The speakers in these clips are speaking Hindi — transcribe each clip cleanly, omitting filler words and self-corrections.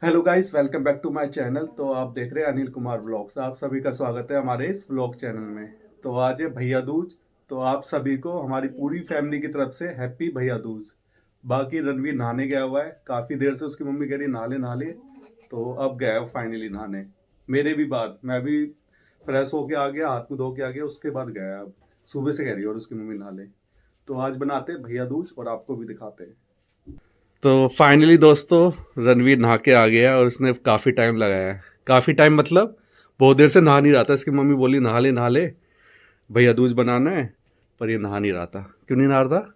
Hello guys, welcome back to my channel. तो आप देख रहे हैं अनिल कुमार व्लॉग्स। आप सभी का स्वागत है हमारे इस व्लॉग चैनल में। तो आज है भैया दूज। तो आप सभी को हमारी पूरी फैमिली की तरफ से हैप्पी भैया दूज। बाकी रणवीर नहाने गया हुआ है, काफ़ी देर से उसकी मम्मी कह रही नहा ले नहा ले, तो अब गया है फाइनली नहाने। मेरे भी बाद मैं भी फ्रेश होके आ गया, हाथ मुंह धो के आ गया, उसके बाद गया। अब सुबह से कह रही है और उसकी मम्मी नहा ले। तो आज बनाते हैं भैया दूज और आपको भी दिखाते हैं। तो फाइनली दोस्तों, रणवीर नहा के आ गया और उसने काफ़ी टाइम लगाया है। काफ़ी टाइम मतलब बहुत देर से नहा नहीं रहा था। इसकी मम्मी बोली नहा ले भैया दूज बनाना है, पर ये नहा नहीं रहा था। क्यों नहीं नहा रहा था?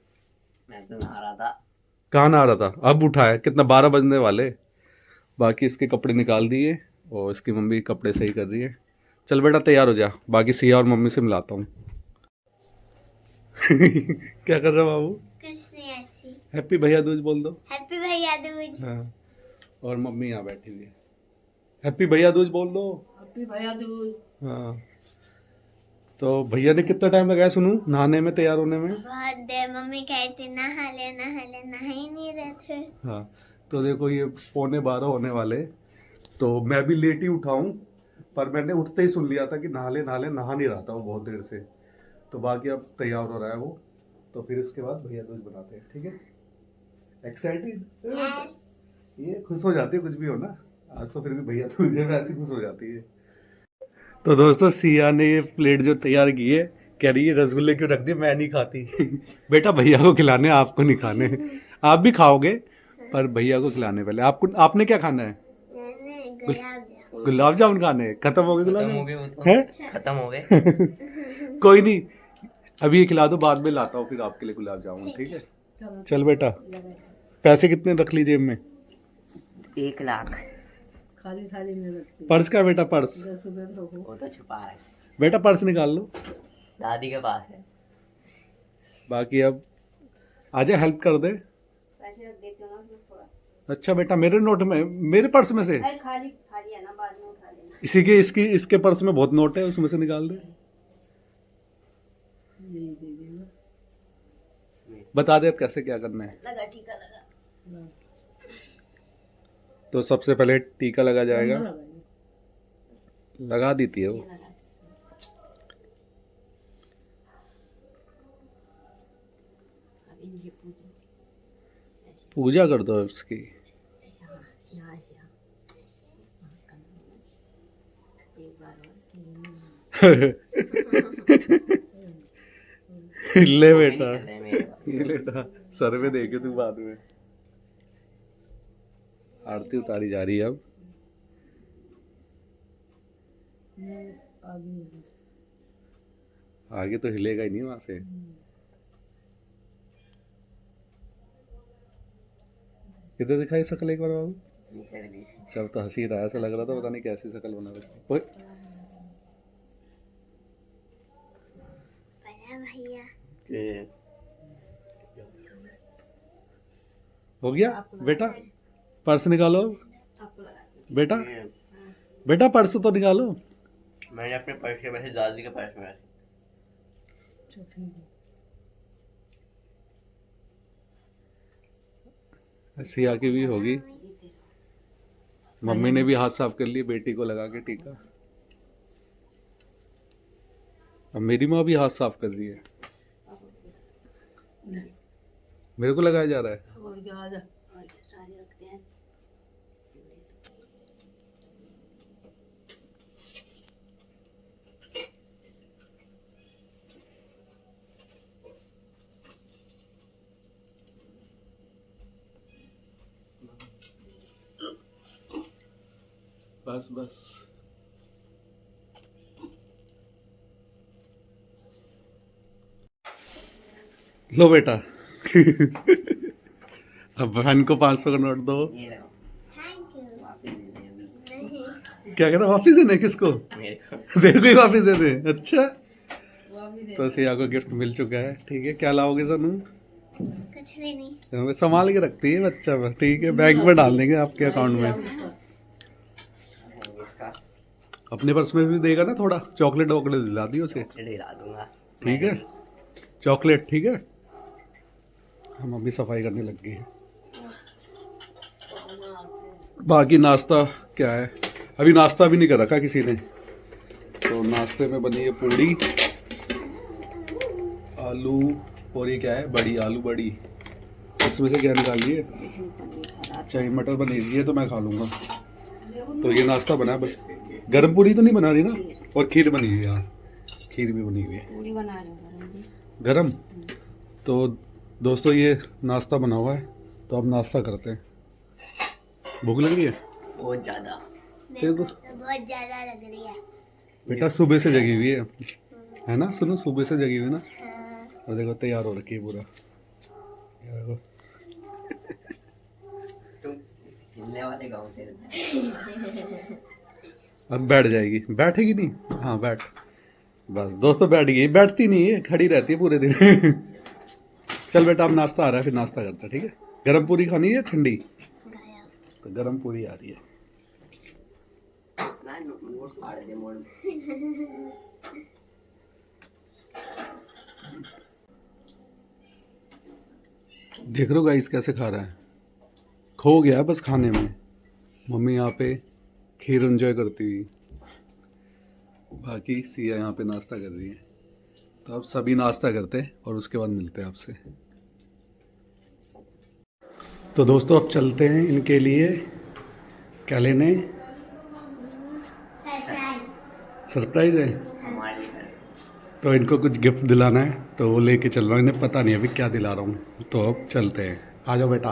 मैं तो नहा रहा था। कहाँ नहा रहा था? अब उठा है, कितना 12 बजने वाले। बाकी इसके कपड़े निकाल दिए और इसकी मम्मी कपड़े सही कर रही है। चल बेटा तैयार हो जा, बाकी सिया और मम्मी से मिलाता हूँ। क्या कर रहा बाबू? कुछ नहीं ऐसी। हैप्पी भैया दूज बोल दो। हैप्पी भैया दूज। हाँ, और मम्मी यहाँ बैठी हुई है। हैप्पी भैया दूज बोल दो। हैप्पी भैया दूज। हाँ, तो भैया ने कितना टाइम लगाया सुनू नहाने में, तैयार होने में? बहुत देर। मम्मी कहती थी नहा ले नहा ही नहीं रहे थे। हाँ, तो देखो ये 11:15 होने वाले। तो मैं भी लेट ही उठा हूँ, पर मैंने उठते ही सुन लिया था कि नहा ले नहा नहीं रहा था वो बहुत देर से। तो बाकी अब तैयार हो रहा है वो। तो फिर उसके बाद भैया दूज बनाते हैं, ठीक है? एक्साइटेड? यस। ये खुश हो जाती है कुछ भी हो ना। आज तो फिर भी भैया दूज है, वैसे खुश हो जाती है। तो दोस्तों, सिया ने ये प्लेट जो तैयार की है, कह रही है रसगुल्ले क्यों रख दिए, मैं नहीं खाती। बेटा भैया को खिलाने, आपको नहीं खाने। आप भी खाओगे पर भैया को खिलाने पहले। आपको, आपने क्या खाना है? मैंने गुलाब जामुन। गुलाब जामुन खाने हैं? खत्म हो गए गुलाब खत्म हो जामुन? गए, वो तो हैं? खत्म हो गए। कोई नहीं, अभी ये खिला दो, बाद में लाता हूँ फिर आपके लिए गुलाब जामुन, ठीक है? चल बेटा, पैसे कितने रख ली जेब में? 1 लाख। खाली थाली में रखती पर्स का बेटा, पर्स? 10 रुपए रखो। वो तो छुपा है, बेटा पर्स निकाल लो। दादी के पास है। बाकी अब आजा हेल्प कर दे। पैसे रख देती हूँ ना उसमें थोड़ा। अच्छा बेटा, मेरे नोट में, मेरे पर्स में से? अरे खाली थाली है ना, बाद में उठा लेना। इसी के इसके पर्स में बहुत नोट है, उसमें से निकाल दे। यही दे देना। बता दे अब कैसे क्या करना है। लगा टीका लगा। तो सबसे पहले टीका लगा जाएगा। लगा ये। लगा देती है वो। अब इनकी पूजा पूजा कर दो उसकी। यहाँ से एक बार ले वो भी बेटा, नहीं कर रहे मेरे पास। ये बेटा सर में देखे तू बाद में। आरती उतारी जा रही है अब। आगे आगे तो हिलेगा ही नहीं वहां से। किधर दिखाई शक्ल एक बार बाबू? नीचे भी दी। सब तो हंसी रहा है, ऐसा लग रहा था पता नहीं कैसी शक्ल बना रखी। ओए, बड़ा भैया। हो गया बेटा? पर्स निकालो आपको लगा बेटा। बेटा पर्स तो निकालो। मैंने अपने पर्स के पैसे दादी के पर्स में रखे। सिया की भी होगी। मम्मी ने भी हाथ साफ कर लिए बेटी को लगा के टीका। अब मेरी माँ भी हाथ साफ कर रही है। मेरे को लगाया जा रहा है। और क्या आजा सारे रखते हैं। बस बस। लो बेटा। अब बहन को 500 का नोट दो। ये लो, थैंक यू। वापस दे दे अभी। नहीं। क्या कहना, वापिस देने किसको? मेरे को तेरे को ही वापिस दे दे? अच्छा, वो अभी दे तो सिया को गिफ्ट मिल चुका है, ठीक है? क्या लाओगे सनू? कुछ भी नहीं। हमें संभाल के रखती है बच्चा बस, ठीक है? बैंक में डाल देंगे आपके अकाउंट में। इसका अपने पर्स में भी देगा ना थोड़ा, चॉकलेट वॉकलेट दिला दी उसे, दिला दूंगा। ठीक है? चॉकलेट, ठीक है? हम अभी सफाई करने लग गए हैं। बाकी नाश्ता क्या है, अभी नाश्ता भी नहीं कर रखा किसी ने। तो नाश्ते में बनी है पूड़ी, आलू, और ये क्या है, बड़ी, आलू बड़ी। इसमें से क्या निकाली है, चाय मटर बनी हुई है, तो मैं खा लूँगा। तो ये नाश्ता बना है बस। गर्म पूड़ी तो नहीं बना रही ना, और खीर बनी हुई है यार, खीर भी बनी हुई है पूरी बना रहे हो गरम। तो दोस्तों ये नाश्ता बना हुआ है, तो अब नाश्ता करते हैं। भूख लग रही है बहुत ज़्यादा। तेरे को? तो बहुत ज्यादा लग रही है। बेटा सुबह से जगी हुई है ना, सुनो सुबह से जगी हुई ना। हाँ, और देखो तैयार हो रखी है पूरा, ये देखो। तुम हिलने वाले गाँव से हो। अब बैठ जाएगी, बैठेगी नहीं, हाँ बैठ, बस दोस्तों बैठ गई, बैठती नहीं है, खड़ी रहती है पूरे दिन। चल बेटा अब नाश्ता आ रहा है, फिर नाश्ता करते हैं, ठीक है। गरम पूरी खानी है ठंडी? तो गरम पूरी आ रही है। ना नोट फाड़ दे मोड़ में। देख रहे हो गाइस कैसे खा रहा है, खो गया बस खाने में। मम्मी यहाँ पे खीर एंजॉय करती हुई, बाकी सिया यहाँ पे नाश्ता कर रही है। तो अब सभी नाश्ता करते हैं और उसके बाद मिलते हैं आपसे। तो दोस्तों अब चलते हैं इनके लिए क्या लेने, सरप्राइज। सरप्राइज है। हमारे लिए कर। तो इनको कुछ गिफ्ट दिलाना है, तो वो लेके चल रहा हूँ, इन्हें पता नहीं अभी क्या दिला रहा हूँ। तो अब चलते हैं, आ जाओ बेटा।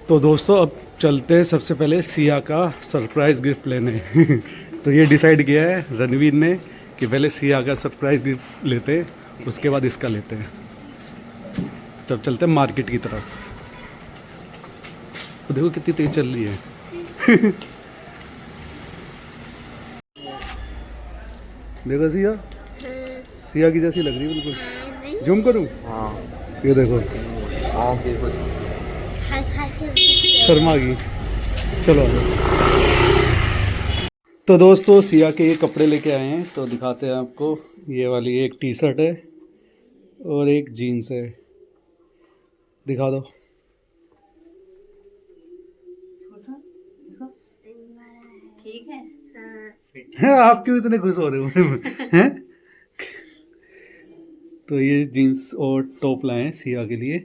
तो दोस्तों अब चलते हैं सबसे पहले सिया का सरप्राइज़ गिफ्ट लेने। तो ये डिसाइड किया है रणवीर ने कि पहले सिया का सरप्राइज़ गिफ्ट लेते हैं, उसके बाद इसका लेते हैं। तब चलते हैं मार्केट की तरफ। तो देखो कितनी तेज चल रही है। देखो सिया, सिया की जैसी लग रही है बिल्कुल। जूम करूँ? हाँ ये देखो हाँ देखो। खा खा के शर्मा की। चलो तो दोस्तों सिया के ये कपड़े लेके आए हैं, तो दिखाते हैं आपको। ये वाली एक टी शर्ट है और एक जीन्स है, दिखा दो। ठीक है। हाँ, आप क्यों इतने खुश हो रहे हो? हैं? तो ये जीन्स और टॉप लाए हैं सिया के लिए,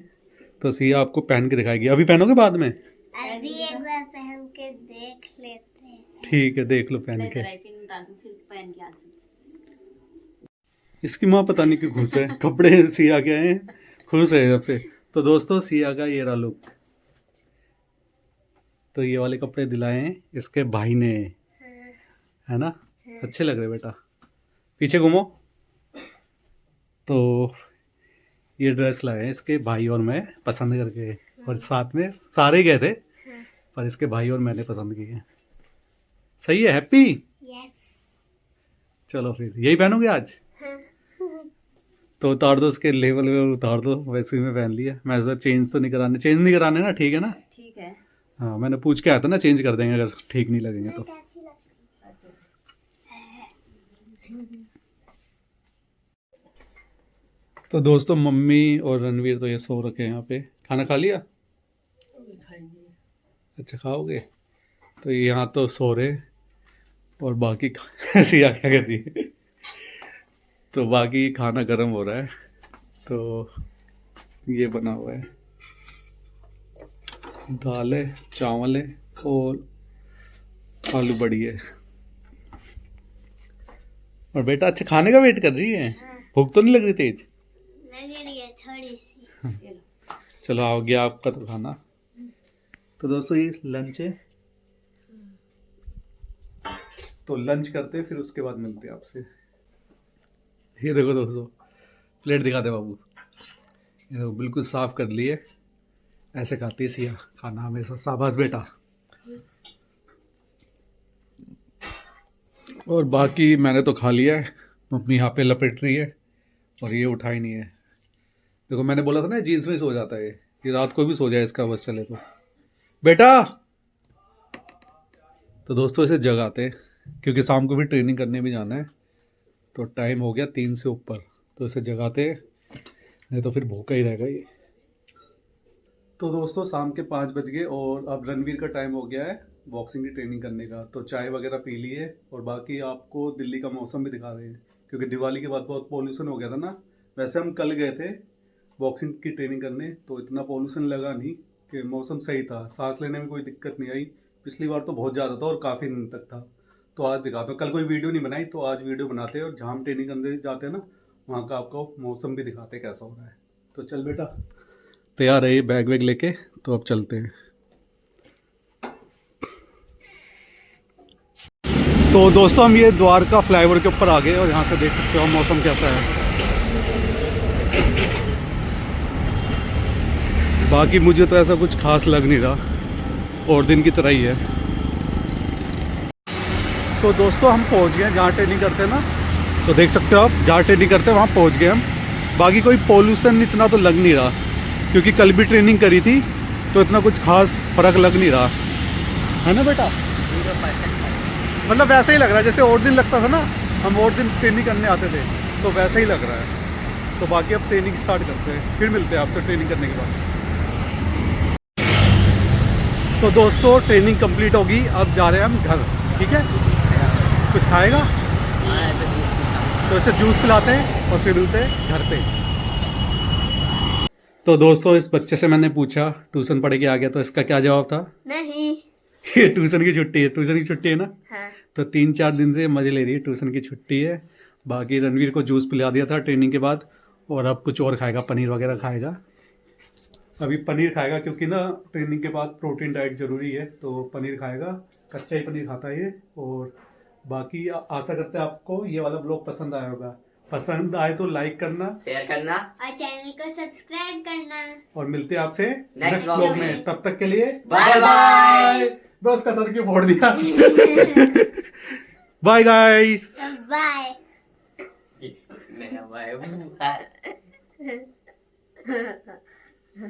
तो सिया आपको पहन के दिखाएगी। अभी पहनोगे बाद में? अभी एक बार पहन के देख लेते हैं। ठीक है देख लो पहन के। फिर उतार दूं, फिर पहन के आती हूँ। इसकी माँ पता नहीं क्यों खुश है, कपड़े सिया के आए हैं, खुश है जब से। तो दोस्तों सिया का ये रहा लुक। तो ये वाले कपड़े दिलाए हैं इसके भाई ने, है ना, अच्छे लग रहे बेटा। पीछे घूमो। तो ये ड्रेस लाए हैं इसके भाई और मैं पसंद करके, और साथ में सारे गए थे, पर इसके भाई और मैंने पसंद किए। सही है, हैप्पी। यस। चलो फिर यही पहनोगे आज? तो उतार दो उसके लेवल में, उतार दो, वैसे ही मैं पहन लिया। मैं सोचा चेंज तो नहीं कराने, चेंज नहीं कराने ना, ठीक है ना? ठीक है। हाँ मैंने पूछ के आया था ना, चेंज कर देंगे अगर ठीक नहीं लगेंगे तो। तो दोस्तों मम्मी और रणवीर तो ये सो रखे हैं यहाँ पे। खाना खा लिया? अच्छा खाओगे। तो ये यहाँ तो सो रहे, और बाकी सिया क्या कहती है, तो बाकी खाना गर्म हो रहा है। तो ये बना हुआ है, दाल है, चावल है और आलू बड़ी है। और बेटा अच्छा खाने का वेट कर रही है, भूख तो नहीं लग रही तेज? लग रही है थोड़ी सी। चलो आओ गया आपका तो खाना। तो दोस्तों ये लंच है, तो लंच करते हैं फिर उसके बाद मिलते हैं आपसे। ये देखो दोस्तों, प्लेट दिखा दे बाबू। ये देखो बिल्कुल साफ कर लिए, ऐसे खाती है सिया खाना हमेशा। शाबाश बेटा। और बाकी मैंने तो खा लिया है, मम्मी यहाँ पे लपेट रही है और ये उठा ही नहीं है। देखो मैंने बोला था ना जीन्स में सो जाता है ये रात को भी सो जाए इसका बस चले तो। बेटा तो दोस्तों इसे जगाते हैं, क्योंकि शाम को भी ट्रेनिंग करने भी जाना है, तो टाइम हो गया 3 से ऊपर, तो इसे जगाते हैं, नहीं तो फिर भूखा ही रहेगा ये। तो दोस्तों शाम के 5 बज गए और अब रणवीर का टाइम हो गया है बॉक्सिंग की ट्रेनिंग करने का। तो चाय वगैरह पी ली है और बाकी आपको दिल्ली का मौसम भी दिखा रहे हैं, क्योंकि दिवाली के बाद बहुत पोल्यूशन हो गया था ना। वैसे हम कल गए थे बॉक्सिंग की ट्रेनिंग करने, तो इतना पोल्यूशन लगा नहीं, कि मौसम सही था, सांस लेने में कोई दिक्कत नहीं आई। पिछली बार तो बहुत ज़्यादा था और काफ़ी दिन तक था। तो आज दिखाता हूँ, कल कोई वीडियो नहीं बनाई तो आज वीडियो बनाते हैं और जहाँ हम ट्रेनिंग करने जाते हैं ना वहाँ का आपको मौसम भी दिखाते हैं कैसा हो रहा है। तो चल बेटा, तैयार है ये बैग वैग लेके, तो अब चलते हैं। तो दोस्तों हम ये द्वारका फ्लाईओवर के ऊपर आ गए और यहाँ से देख सकते हो मौसम कैसा है। बाकी मुझे तो ऐसा कुछ खास लग नहीं रहा और दिन की तरह ही है। तो दोस्तों हम पहुँच गए जहाँ ट्रेनिंग करते हैं ना, तो देख सकते हो आप जहाँ ट्रेनिंग करते हैं वहाँ पहुँच गए हम। बाकी कोई पोल्यूशन इतना तो लग नहीं रहा, क्योंकि कल भी ट्रेनिंग करी थी तो इतना कुछ खास फर्क लग नहीं रहा है ना बेटा। मतलब वैसे ही लग रहा है जैसे और दिन लगता था ना, हम और दिन ट्रेनिंग करने आते थे, तो वैसे ही लग रहा है। तो बाकी अब ट्रेनिंग स्टार्ट करते हैं, फिर मिलते हैं आपसे ट्रेनिंग करने के बाद। तो दोस्तों ट्रेनिंग कंप्लीट होगी, अब जा रहे हैं हम घर। ठीक है, कुछ खाएगा तो इसे जूस पिलाते हैं और फिर मिलते हैं घर पे। तो दोस्तों इस बच्चे से मैंने पूछा ट्यूशन पढ़ के आ गया, तो इसका क्या जवाब था? नहीं। ये ट्यूशन की छुट्टी है, ट्यूशन की छुट्टी है ना। हाँ। तो 3-4 दिन से मज़े ले रही है, ट्यूशन की छुट्टी है। बाकी रणवीर को जूस पिला दिया था ट्रेनिंग के बाद, और अब कुछ और खाएगा, पनीर वगैरह खाएगा। अभी पनीर खाएगा क्योंकि ना ट्रेनिंग के बाद प्रोटीन डाइट ज़रूरी है, तो पनीर खाएगा, कच्चा ही पनीर खाता है ये। और बाकी आशा करते हैं आपको ये वाला ब्लॉग पसंद आया होगा। पसंद आए तो लाइक करना, शेयर करना और चैनल को सब्सक्राइब करना। और मिलते हैं आपसे Next नेक्स्ट vlog ब्लॉग में। में। तब तक के लिए बाय बाय। बस का सर क्यों फोड़ दिया। Bye guys. बाय। मेरा भाई